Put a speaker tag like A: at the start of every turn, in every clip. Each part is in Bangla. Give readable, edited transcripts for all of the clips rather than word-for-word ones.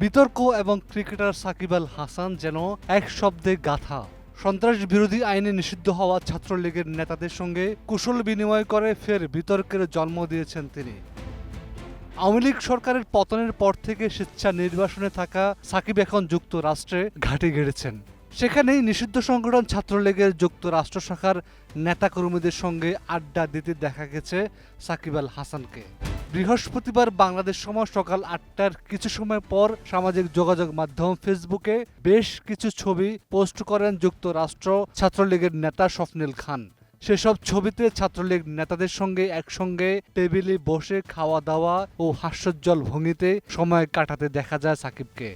A: বিতর্ক এবং ক্রিকেটার সাকিব আল হাসান যেন এক শব্দে গাথা। সন্ত্রাস বিরোধী আইনে নিষিদ্ধ হওয়া ছাত্রলীগের নেতাদের সঙ্গে কুশল বিনিময় করে ফের বিতর্কের জন্ম দিয়েছেন তিনি। আওয়ামী লীগ সরকারের পতনের পর থেকে স্বেচ্ছা নির্বাসনে থাকা সাকিব এখন যুক্তরাষ্ট্রে ঘাঁটি গেড়েছেন। সেখানেই নিষিদ্ধ সংগঠন ছাত্রলীগের যুক্তরাষ্ট্র শাখার নেতাকর্মীদের সঙ্গে আড্ডা দিতে দেখা গেছে সাকিব আল হাসানকে। বৃহস্পতিবার বাংলাদেশ সময় সকাল ৮টার কিছু সময় পর সামাজিক যোগাযোগ মাধ্যম ফেসবুকে বেশ কিছু ছবি পোস্ট করেন যুক্তরাষ্ট্র ছাত্রলীগের নেতা স্বপ্নিল খান। সেসব ছবিতে ছাত্রলীগ নেতাদের সঙ্গে একসঙ্গে টেবিলে বসে খাওয়া দাওয়া ও হাস্যোজ্জ্বল ভঙ্গিতে সময় কাটাতে দেখা যায় সাকিবকে।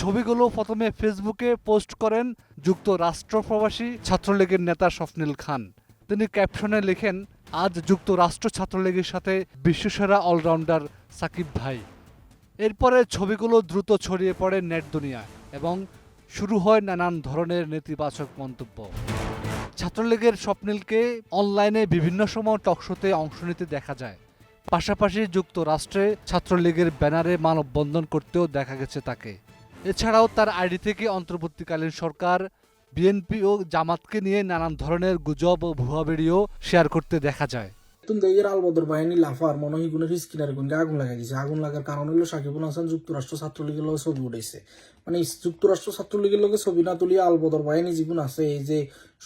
A: ছবিগুলো প্রথমে ফেসবুকে পোস্ট করেন যুক্তরাষ্ট্র প্রবাসী ছাত্রলীগের নেতা স্বপ্নিল খান। তিনি ক্যাপশনে লেখেন, আজ যুক্তরাষ্ট্র ছাত্রলীগের সাথে বিশ্বসেরা অলরাউন্ডার সাকিব ভাই। এরপরে ছবিগুলো দ্রুত ছড়িয়ে পড়ে নেট দুনিয়ায় এবং শুরু হয় নানান ধরনের নেতিবাচক মন্তব্য। ছাত্রলীগের স্বপ্নিলকে অনলাইনে বিভিন্ন সময় টকশোতে অংশ নিতে দেখা যায়। পাশাপাশি যুক্তরাষ্ট্রে ছাত্রলীগের ব্যানারে মানববন্ধন করতেও দেখা গেছে তাকে। এছাড়াও তার আইডি থেকে অন্তর্বর্তীকালীন সরকার, বিএনপি ও জামাতকে নিয়ে নানান ধরনের গুজব ও ভুয়া ভিডিও শেয়ার করতে দেখা যায়।
B: দেশের আলবদর বাহিনী লাফার মনোহিগুনের স্কিনার গুনকে আগুন লাগাই দিয়েছে। আগুন লাগার কারণ হলো সাকিবুল হাসান যুক্তরাষ্ট্র ছাত্রলীগের লগে ছবি উঠেছে। মানে যুক্তরাষ্ট্র ছাত্রলীগের লগে ছবি না তুলিয়া আলবদর বাহিনী যেগুন আছে, এই যে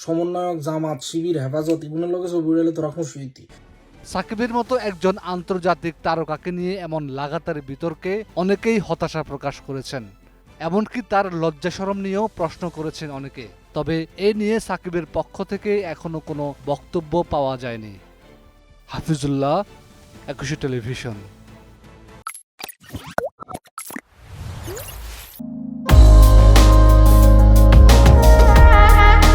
B: সমন্বয়ক, জামাত, শিবির, হেফাজত, এগুলোর লগে ছবি উঠাইলে তোরা খুশি হইতি।
A: সাকিবের মতো একজন আন্তর্জাতিক তারকাকে নিয়ে এমন লাগাতার বিতর্কে অনেকেই হতাশা প্রকাশ করেছেন। এমনকি তার লজ্জা শরম নিয়েও প্রশ্ন করেছেন অনেকে। তবে এ নিয়ে সাকিবের পক্ষ থেকে এখনো কোনো বক্তব্য পাওয়া যায়নি। হাফিজুল্লাহ, ২১ টেলিভিশন।